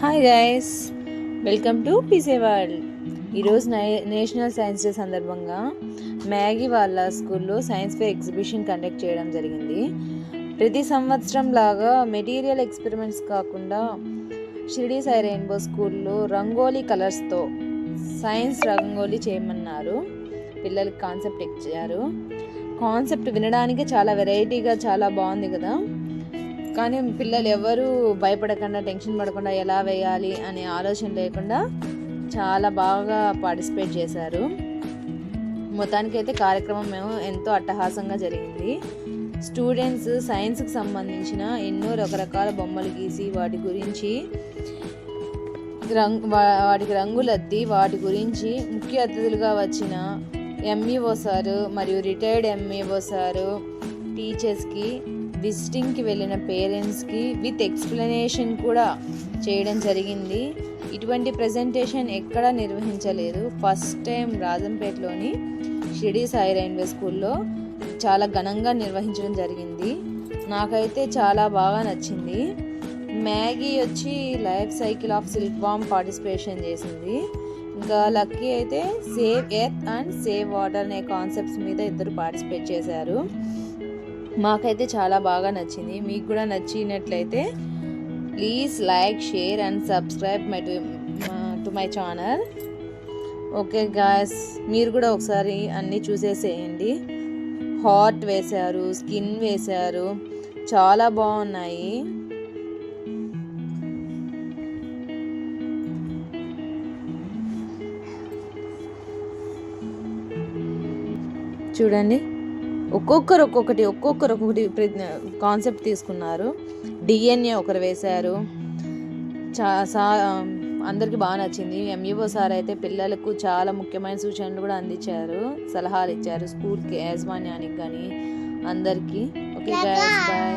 Hi guys, welcome to పీసే world. ఈరోజు national science day సందర్భంగా మ్యాగీ వాళ్ళ స్కూల్లో సైన్స్ ఫేర్ ఎగ్జిబిషన్ కండక్ట్ చేయడం జరిగింది. ప్రతి సంవత్సరం లాగా మెటీరియల్ ఎక్స్పెరిమెంట్స్ కాకుండా షిరిడి సాయి రెయిన్బో స్కూల్లో రంగోలీ కలర్స్తో సైన్స్ రంగోలీ చేయమన్నారు. పిల్లలకి కాన్సెప్ట్ ఇచ్చారు. కాన్సెప్ట్ వినడానికి చాలా వెరైటీగా చాలా బాగుంది కదా. కానీ పిల్లలు ఎవరు భయపడకుండా, టెన్షన్ పడకుండా ఎలా వేయాలి అనే ఆలోచన లేకుండా చాలా బాగా పార్టిసిపేట్ చేశారు. మొత్తానికైతే కార్యక్రమం ఎంతో అట్టహాసంగా జరిగింది. స్టూడెంట్స్ సైన్స్కి సంబంధించిన ఎన్నో రకరకాల బొమ్మలు గీసి వాటికి రంగులద్ది వాటి గురించి ముఖ్య అతిథులుగా వచ్చిన ఎంఈఓ సారు మరియు రిటైర్డ్ ఎంఈఓ సారు, టీచర్స్కి, విజిటింగ్కి వెళ్ళిన పేరెంట్స్కి విత్ ఎక్స్ప్లెనేషన్ కూడా చేయడం జరిగింది. ఇటువంటి ప్రజెంటేషన్ ఎక్కడా నిర్వహించలేదు. ఫస్ట్ టైం రాజంపేటలోని షిరిడి సాయి రెయిన్బో స్కూల్లో చాలా ఘనంగా నిర్వహించడం జరిగింది. నాకైతే చాలా బాగా నచ్చింది. మ్యాగీ వచ్చి life cycle of silk warm participation చేసింది. ఇంకా లక్కీ అయితే save earth and save water అనే కాన్సెప్ట్స్ మీద ఇద్దరు పార్టిసిపేట్ చేశారు. మాకైతే చాలా బాగా నచ్చింది. మీకు కూడా నచ్చినట్లయితే please like, share and subscribe to my channel. Okay guys, మీరు కూడా ఒకసారి అన్నీ చూసేసేయండి. హార్ట్ వేశారు, స్కిన్ వేశారు, చాలా బాగున్నాయి. చూడండి, ఒక్కొక్కరు ఒక్కొక్కటి కాన్సెప్ట్ తీసుకున్నారు. డిఎన్ఏ ఒకరు వేశారు. అందరికీ బాగా నచ్చింది. ఎంఈఓ సార్ అయితే పిల్లలకు చాలా ముఖ్యమైన సూచనలు కూడా అందించారు, సలహాలు ఇచ్చారు స్కూల్కి యాజమాన్యానికి కానీ అందరికీ. Okay guys, bye.